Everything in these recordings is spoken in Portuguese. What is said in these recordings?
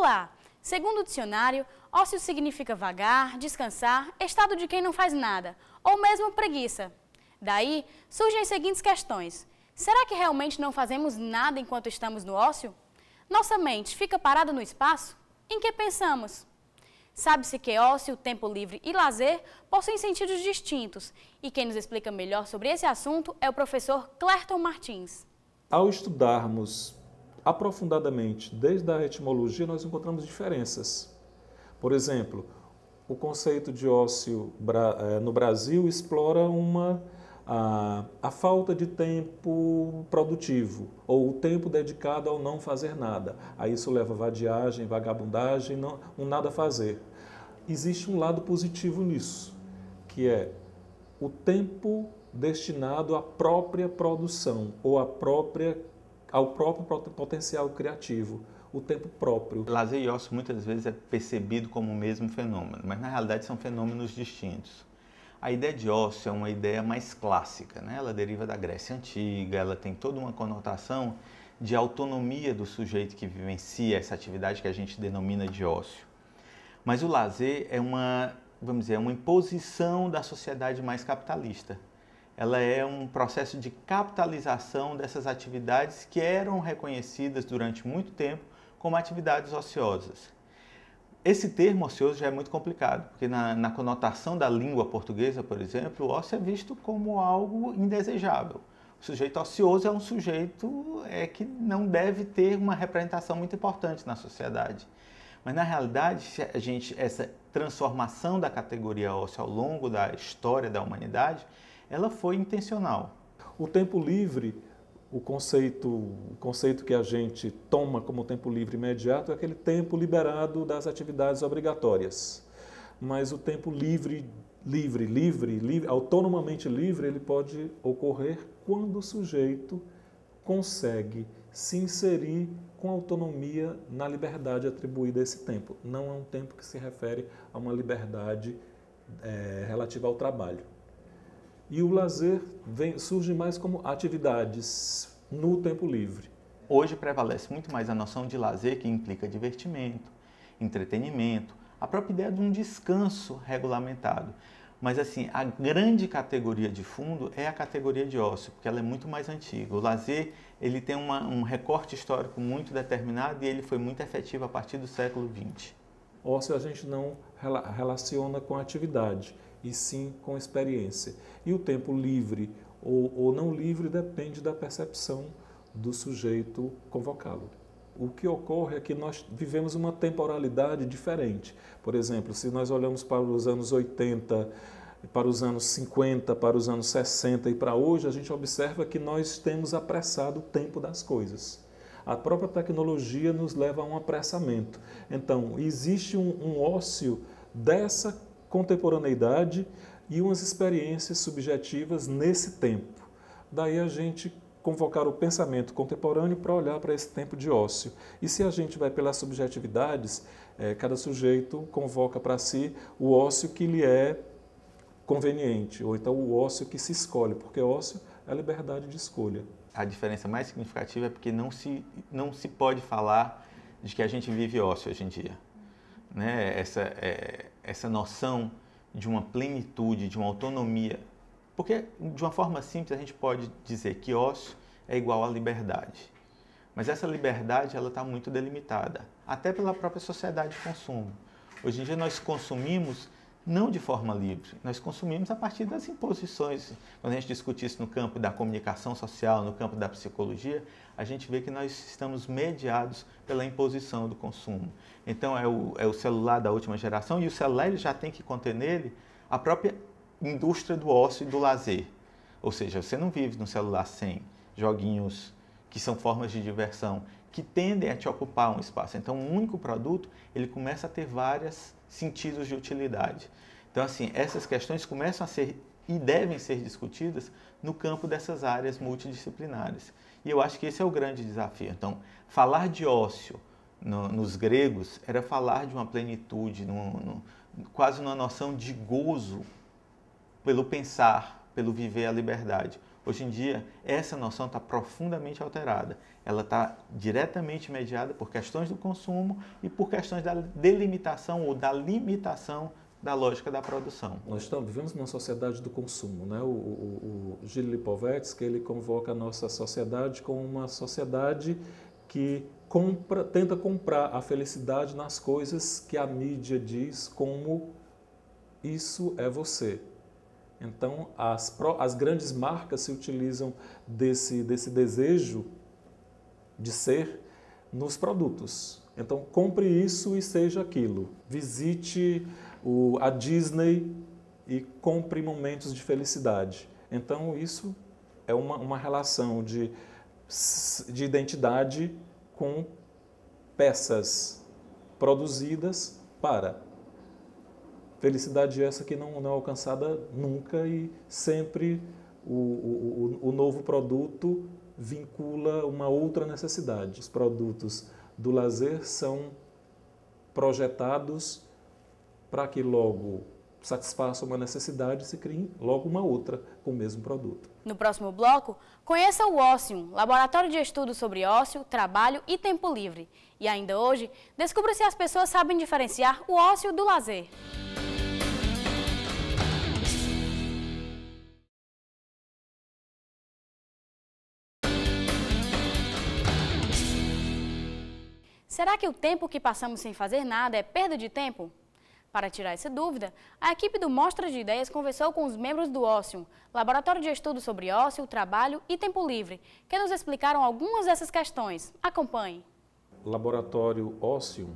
Olá! Segundo o dicionário, ócio significa vagar, descansar, estado de quem não faz nada, ou mesmo preguiça. Daí, surgem as seguintes questões. Será que realmente não fazemos nada enquanto estamos no ócio? Nossa mente fica parada no espaço? Em que pensamos? Sabe-se que ócio, tempo livre e lazer possuem sentidos distintos, e quem nos explica melhor sobre esse assunto é o professor Clérton Martins. Ao estudarmos aprofundadamente desde a etimologia, nós encontramos diferenças. Por exemplo, o conceito de ócio no Brasil explora a falta de tempo produtivo, ou o tempo dedicado ao não fazer nada. A isso leva vadiagem, vagabundagem, um nada fazer. Existe um lado positivo nisso, que é o tempo destinado à própria produção, ou ao próprio potencial criativo, o tempo próprio. Lazer e ócio muitas vezes é percebido como o mesmo fenômeno, mas na realidade são fenômenos distintos. A ideia de ócio é uma ideia mais clássica, né? Ela deriva da Grécia Antiga, ela tem toda uma conotação de autonomia do sujeito que vivencia essa atividade que a gente denomina de ócio. Mas o lazer é vamos dizer, uma imposição da sociedade mais capitalista. Ela é um processo de capitalização dessas atividades que eram reconhecidas durante muito tempo como atividades ociosas. Esse termo ocioso já é muito complicado, porque na conotação da língua portuguesa, por exemplo, o ócio é visto como algo indesejável. O sujeito ocioso é um sujeito que não deve ter uma representação muito importante na sociedade. Mas, na realidade, essa transformação da categoria ócio ao longo da história da humanidade, ela foi intencional. O tempo livre, o conceito que a gente toma como tempo livre imediato é aquele tempo liberado das atividades obrigatórias. Mas o tempo livre, autonomamente livre, ele pode ocorrer quando o sujeito consegue se inserir com autonomia na liberdade atribuída a esse tempo. Não é um tempo que se refere a uma liberdade relativa ao trabalho. E o lazer surge mais como atividades no tempo livre. Hoje prevalece muito mais a noção de lazer, que implica divertimento, entretenimento, a própria ideia de um descanso regulamentado. Mas assim, a grande categoria de fundo é a categoria de ócio, porque ela é muito mais antiga. O lazer ele tem um recorte histórico muito determinado e ele foi muito efetivo a partir do século XX. Ócio a gente não relaciona com atividade, e sim com experiência. E o tempo livre ou não livre depende da percepção do sujeito convocá-lo. O que ocorre é que nós vivemos uma temporalidade diferente. Por exemplo, se nós olhamos para os anos 80, para os anos 50, para os anos 60 e para hoje, a gente observa que nós temos apressado o tempo das coisas. A própria tecnologia nos leva a um apressamento. Então, existe um ócio dessa contemporaneidade e umas experiências subjetivas nesse tempo. Daí a gente convocar o pensamento contemporâneo para olhar para esse tempo de ócio. E se a gente vai pelas subjetividades, cada sujeito convoca para si o ócio que lhe é conveniente, ou então o ócio que se escolhe, porque ócio é a liberdade de escolha. A diferença mais significativa é porque não se pode falar de que a gente vive ócio hoje em dia. Né? Essa noção de uma plenitude, de uma autonomia. Porque, de uma forma simples, a gente pode dizer que ócio é igual à liberdade. Mas essa liberdade está muito delimitada, até pela própria sociedade de consumo. Hoje em dia nós consumimos não de forma livre, nós consumimos a partir das imposições. Quando a gente discute isso no campo da comunicação social, no campo da psicologia, a gente vê que nós estamos mediados pela imposição do consumo. Então é o celular da última geração, e o celular ele já tem que conter nele a própria indústria do ócio e do lazer. Ou seja, você não vive no celular sem joguinhos que são formas de diversão, que tendem a te ocupar um espaço. Então, um único produto, ele começa a ter vários sentidos de utilidade. Então, assim, essas questões começam a ser e devem ser discutidas no campo dessas áreas multidisciplinares. E eu acho que esse é o grande desafio. Então, falar de ócio nos gregos era falar de uma plenitude, quase uma noção de gozo pelo pensar, pelo viver a liberdade. Hoje em dia, essa noção está profundamente alterada. Ela está diretamente mediada por questões do consumo e por questões da delimitação ou da limitação da lógica da produção. Nós vivemos numa sociedade do consumo, né? O Gilles Lipovetsky, ele convoca a nossa sociedade como uma sociedade que tenta comprar a felicidade nas coisas que a mídia diz como isso é você. Então, as grandes marcas se utilizam desse desejo de ser nos produtos. Então, compre isso e seja aquilo. Visite a Disney e compre momentos de felicidade. Então, isso é uma relação de identidade com peças produzidas para felicidade essa que não é alcançada nunca e sempre o novo produto vincula uma outra necessidade. Os produtos do lazer são projetados para que logo satisfaça uma necessidade e se crie logo uma outra com o mesmo produto. No próximo bloco, conheça o Ócium, laboratório de estudos sobre ócio, trabalho e tempo livre. E ainda hoje, descubra se as pessoas sabem diferenciar o ócio do lazer. Será que o tempo que passamos sem fazer nada é perda de tempo? Para tirar essa dúvida, a equipe do Mostra de Ideias conversou com os membros do Ócium, laboratório de estudos sobre ócio, trabalho e tempo livre, que nos explicaram algumas dessas questões. Acompanhe. O laboratório Ócium,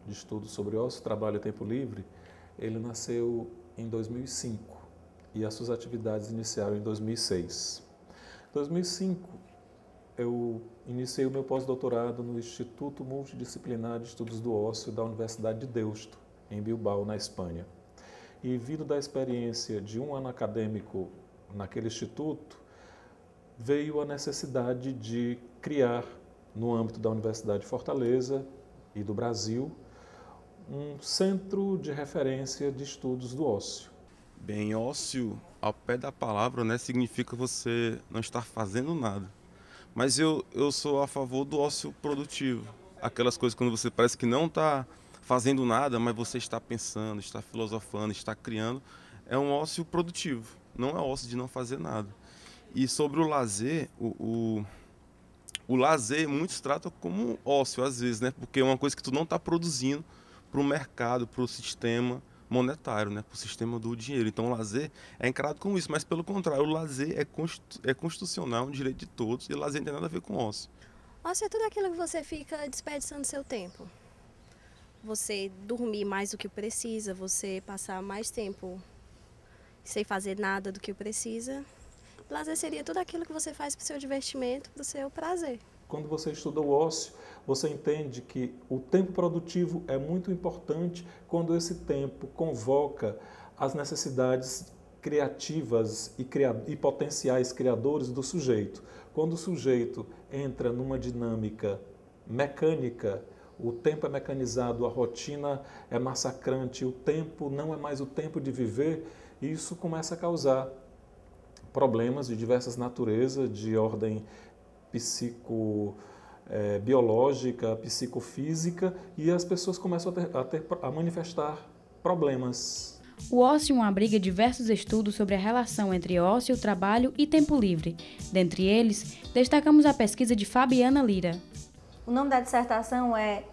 de estudos sobre ócio, trabalho e tempo livre, ele nasceu em 2005 e as suas atividades iniciaram em 2006. Em 2005, eu iniciei o meu pós-doutorado no Instituto Multidisciplinar de Estudos do Ócio da Universidade de Deusto, em Bilbao, na Espanha. E vindo da experiência de um ano acadêmico naquele instituto, veio a necessidade de criar, no âmbito da Universidade de Fortaleza e do Brasil, um centro de referência de estudos do ócio. Bem, ócio, ao pé da palavra, né, significa você não estar fazendo nada. Mas eu sou a favor do ócio produtivo. Aquelas coisas quando você parece que não está fazendo nada, mas você está pensando, está filosofando, está criando. É um ócio produtivo, não é ócio de não fazer nada. E sobre o lazer, o lazer muitos tratam como ócio às vezes, né? Porque é uma coisa que tu não está produzindo para o mercado, para o sistema monetário, né? Para o sistema do dinheiro. Então o lazer é encarado como isso, mas pelo contrário, o lazer é constitucional, um direito de todos, e o lazer não tem nada a ver com ócio. Ócio é tudo aquilo que você fica desperdiçando seu tempo. Você dormir mais do que precisa, você passar mais tempo sem fazer nada do que precisa. Lazer seria tudo aquilo que você faz para o seu divertimento, para o seu prazer. Quando você estuda o ócio, você entende que o tempo produtivo é muito importante quando esse tempo convoca as necessidades criativas e potenciais criadores do sujeito. Quando o sujeito entra numa dinâmica mecânica, o tempo é mecanizado, a rotina é massacrante, o tempo não é mais o tempo de viver, e isso começa a causar problemas de diversas naturezas, de ordem biológica, psicofísica, e as pessoas começam a manifestar problemas. O Ócium abriga diversos estudos sobre a relação entre ócio, trabalho e tempo livre. Dentre eles, destacamos a pesquisa de Fabiana Lira. O nome da dissertação é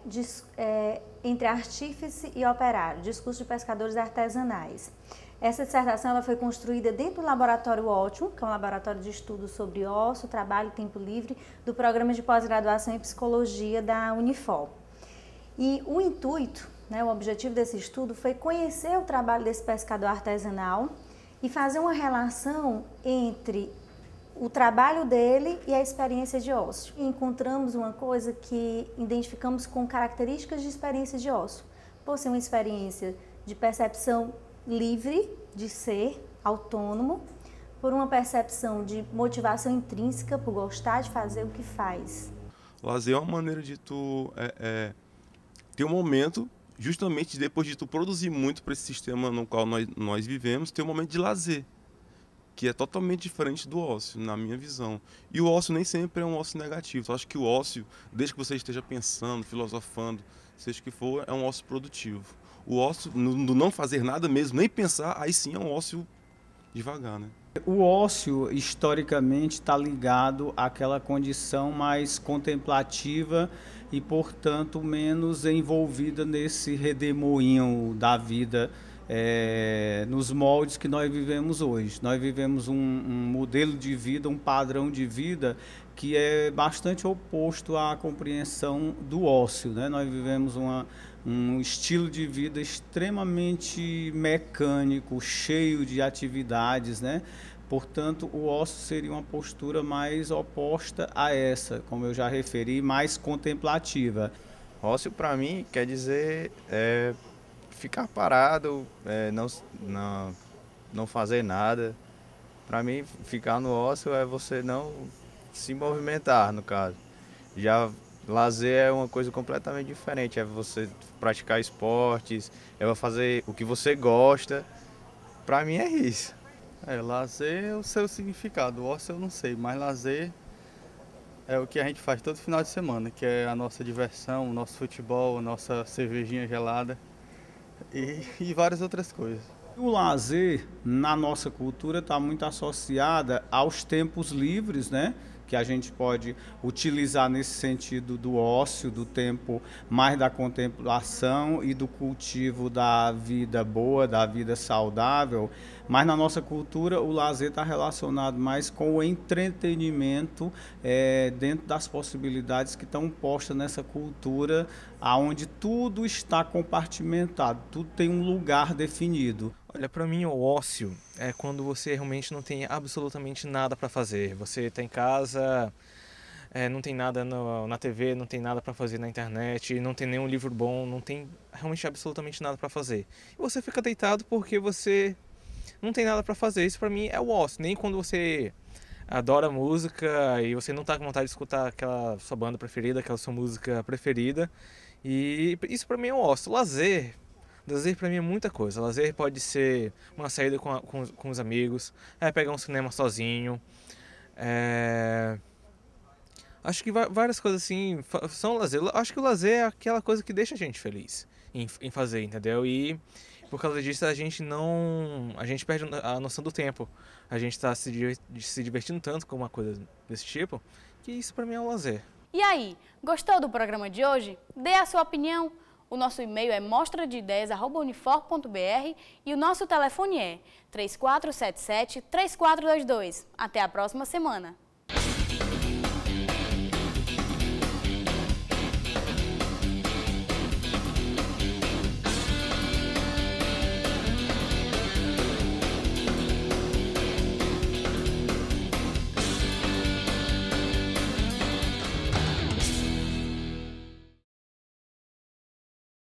Entre Artífice e Operário, Discurso de Pescadores Artesanais. Essa dissertação ela foi construída dentro do Laboratório Ócium, que é um laboratório de estudos sobre ócio, trabalho e tempo livre, do Programa de Pós-Graduação em Psicologia da Unifol. E o intuito, o objetivo desse estudo foi conhecer o trabalho desse pescador artesanal e fazer uma relação entre o trabalho dele e a experiência de ócio. E encontramos uma coisa que identificamos com características de experiência de ócio. Por ser uma experiência de percepção livre de ser, autônomo, por uma percepção de motivação intrínseca, por gostar de fazer o que faz. O lazer é uma maneira de tu ter um momento, justamente depois de tu produzir muito para esse sistema no qual nós vivemos, ter um momento de lazer. que é totalmente diferente do ócio, na minha visão. E o ócio nem sempre é um ócio negativo. Eu acho que o ócio, desde que você esteja pensando, filosofando, seja o que for, é um ócio produtivo. O ócio, no não fazer nada mesmo, nem pensar, aí sim é um ócio devagar, né? O ócio, historicamente, está ligado àquela condição mais contemplativa e, portanto, menos envolvida nesse redemoinho da vida, nos moldes que nós vivemos hoje. Nós vivemos um modelo de vida, um padrão de vida que é bastante oposto à compreensão do ócio, né? Nós vivemos um estilo de vida extremamente mecânico, cheio de atividades, né? Portanto, o ócio seria uma postura mais oposta a essa, como eu já referi, mais contemplativa. Ócio, para mim, quer dizer ficar parado, não fazer nada. Para mim, ficar no ócio é você não se movimentar, no caso. Já lazer é uma coisa completamente diferente, é você praticar esportes, é fazer o que você gosta. Para mim é isso. Lazer é o seu significado, o ócio eu não sei, mas lazer é o que a gente faz todo final de semana, que é a nossa diversão, o nosso futebol, a nossa cervejinha gelada e várias outras coisas. O lazer, na nossa cultura, está muito associada aos tempos livres, né? Que a gente pode utilizar nesse sentido do ócio, do tempo mais da contemplação e do cultivo da vida boa, da vida saudável. Mas na nossa cultura o lazer está relacionado mais com o entretenimento dentro das possibilidades que estão postas nessa cultura, onde tudo está compartimentado, tudo tem um lugar definido. Olha, para mim o ócio é quando você realmente não tem absolutamente nada para fazer. Você está em casa, não tem nada na TV, não tem nada para fazer na internet, não tem nenhum livro bom, não tem realmente absolutamente nada para fazer. E você fica deitado porque você não tem nada para fazer. Isso para mim é o ócio. Nem quando você adora música e você não está com vontade de escutar aquela sua banda preferida, aquela sua música preferida. E isso para mim é o ócio. Lazer para mim é muita coisa. Lazer pode ser uma saída com os amigos, pegar um cinema sozinho. Acho que várias coisas assim são lazer. Acho que o lazer é aquela coisa que deixa a gente feliz em fazer, entendeu? E por causa disso a gente perde a noção do tempo. A gente está se divertindo tanto com uma coisa desse tipo, que isso para mim é um lazer. E aí, gostou do programa de hoje? Dê a sua opinião. O nosso e-mail é mostradeideas@unifor.br e o nosso telefone é 3477-3422. Até a próxima semana!